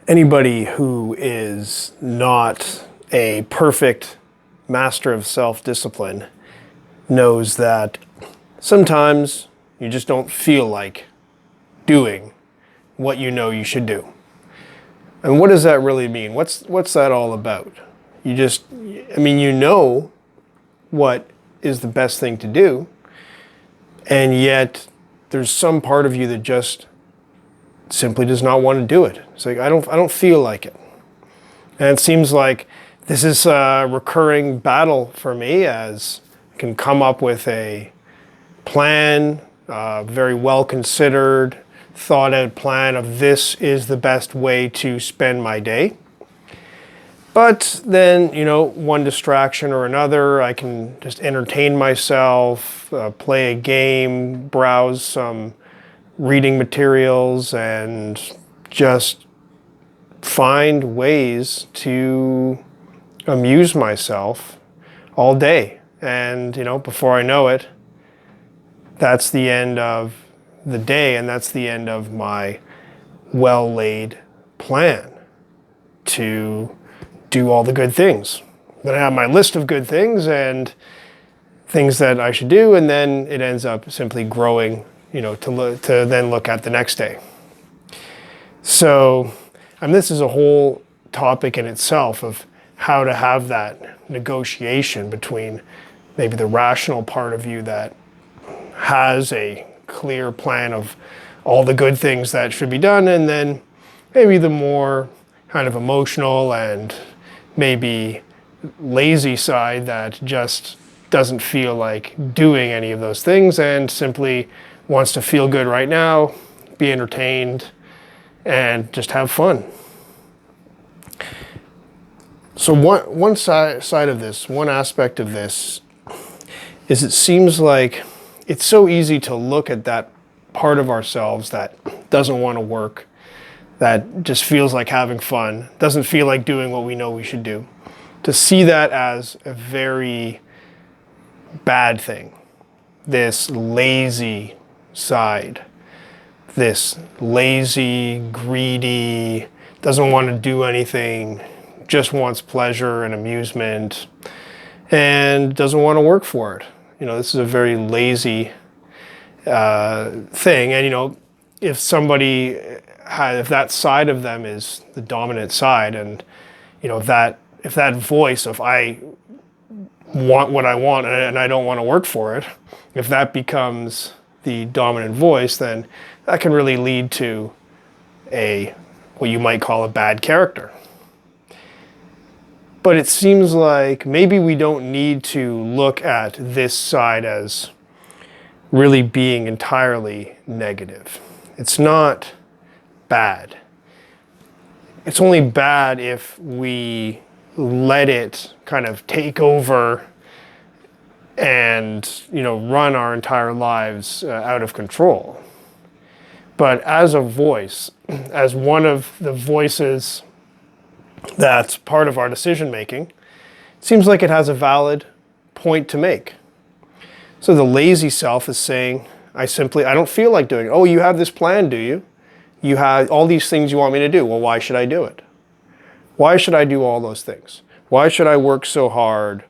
Anybody who is not a perfect master of self-discipline knows that sometimes you just don't feel like doing what you know you should do. And what does that really mean? What's that all about? You know what is the best thing to do, and yet there's some part of you that just simply does not want to do it. It's like, I don't feel like it. And it seems like this is a recurring battle for me, as I can come up with a plan, very well considered, thought out plan of this is the best way to spend my day. But then, one distraction or another, I can just entertain myself, play a game, browse some reading materials, and just find ways to amuse myself all day. And, before I know it, that's the end of the day, and that's the end of my well-laid plan to do all the good things. Then I have my list of good things and things that I should do, and then it ends up simply growing, to then look at the next day. So, this is a whole topic in itself of how to have that negotiation between maybe the rational part of you that has a clear plan of all the good things that should be done, and then maybe the more kind of emotional and maybe lazy side that just doesn't feel like doing any of those things and simply wants to feel good right now, be entertained, and just have fun. So one side of this, one aspect of this, is it seems like it's so easy to look at that part of ourselves that doesn't want to work, that just feels like having fun, doesn't feel like doing what we know we should do, to see that as a very bad thing. This lazy side, this lazy, greedy, doesn't want to do anything, just wants pleasure and amusement, and doesn't want to work for it. This is a very lazy thing. And, if that side of them is the dominant side, and, if that voice of I want what I want and I don't want to work for it, if that becomes the dominant voice, then that can really lead to what you might call a bad character. But it seems like maybe we don't need to look at this side as really being entirely negative. It's not bad. It's only bad if we let it kind of take over and, run our entire lives out of control. But as a voice, as one of the voices that's part of our decision making, it seems like it has a valid point to make. So the lazy self is saying, I don't feel like doing it. Oh, you have this plan, do you? You have all these things you want me to do. Well, why should I do it? Why should I do all those things? Why should I work so hard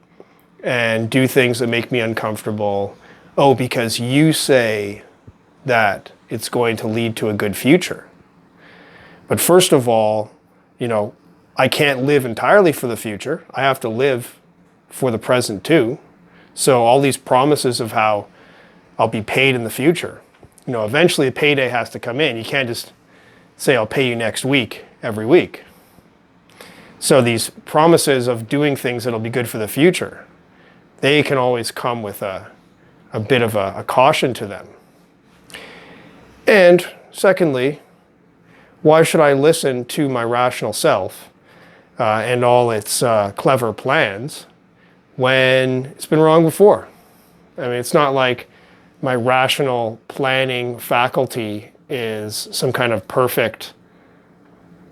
and do things that make me uncomfortable? Oh, because you say that it's going to lead to a good future. But first of all, I can't live entirely for the future. I have to live for the present too. So all these promises of how I'll be paid in the future, eventually a payday has to come in. You can't just say, I'll pay you next week, every week. So these promises of doing things that'll be good for the future, they can always come with a bit of a caution to them. And secondly, why should I listen to my rational self and all its clever plans when it's been wrong before? It's not like my rational planning faculty is some kind of perfect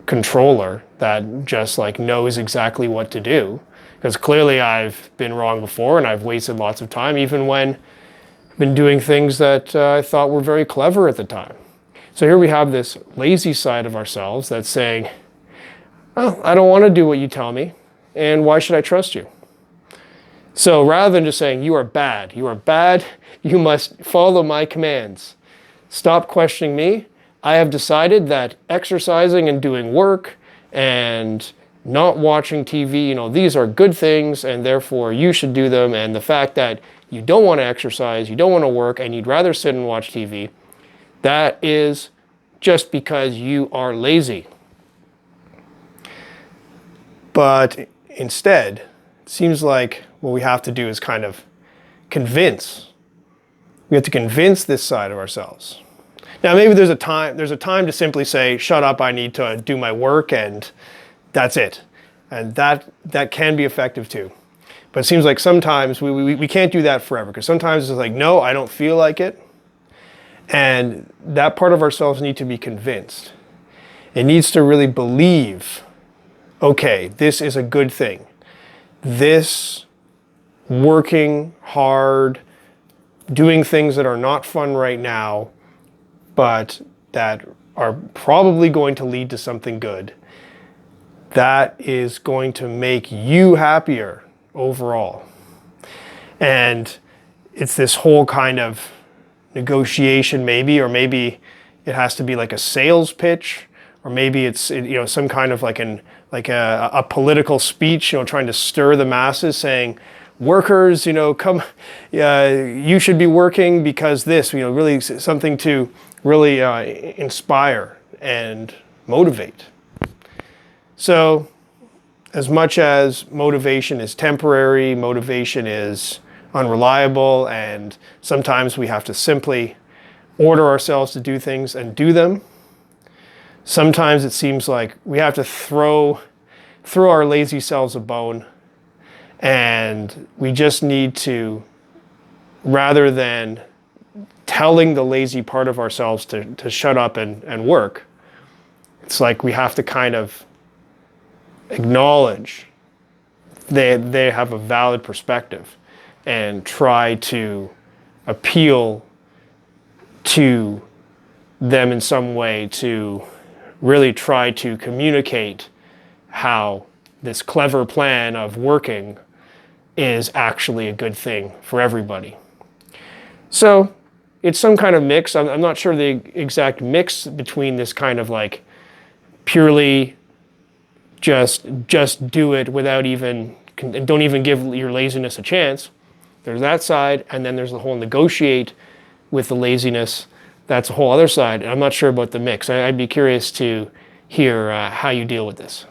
controller that just knows exactly what to do. Because clearly I've been wrong before and I've wasted lots of time, even when I've been doing things that I thought were very clever at the time. So here we have this lazy side of ourselves that's saying, oh, I don't want to do what you tell me, and why should I trust you? So rather than just saying, you are bad, you must follow my commands. Stop questioning me. I have decided that exercising and doing work and not watching TV, these are good things, and therefore you should do them. And the fact that you don't want to exercise, you don't want to work, and you'd rather sit and watch TV, that is just because you are lazy. But instead, it seems like what we have to do is kind of convince. We have to convince this side of ourselves. Now, maybe there's a time to simply say, shut up, I need to do my work, and that's it. And that can be effective too. But it seems like sometimes we can't do that forever, because sometimes it's like, no, I don't feel like it. And that part of ourselves needs to be convinced. It needs to really believe, okay, this is a good thing. This working hard, doing things that are not fun right now, but that are probably going to lead to something good, that is going to make you happier overall. And it's this whole kind of negotiation maybe, or maybe it has to be like a sales pitch, or maybe it's some kind of like a political speech, trying to stir the masses, saying, workers, come, you should be working because this, really something to really inspire and motivate. So as much as motivation is temporary, motivation is unreliable, and sometimes we have to simply order ourselves to do things and do them, sometimes it seems like we have to throw our lazy selves a bone, and we just need to, rather than telling the lazy part of ourselves to shut up and work, it's like we have to kind of acknowledge they have a valid perspective and try to appeal to them in some way to really try to communicate how this clever plan of working is actually a good thing for everybody. So it's some kind of mix. I'm not sure the exact mix between this kind of like purely just do it without even, don't even give your laziness a chance. There's that side, and then there's the whole negotiate with the laziness. That's a whole other side. I'm not sure about the mix. I'd be curious to hear how you deal with this.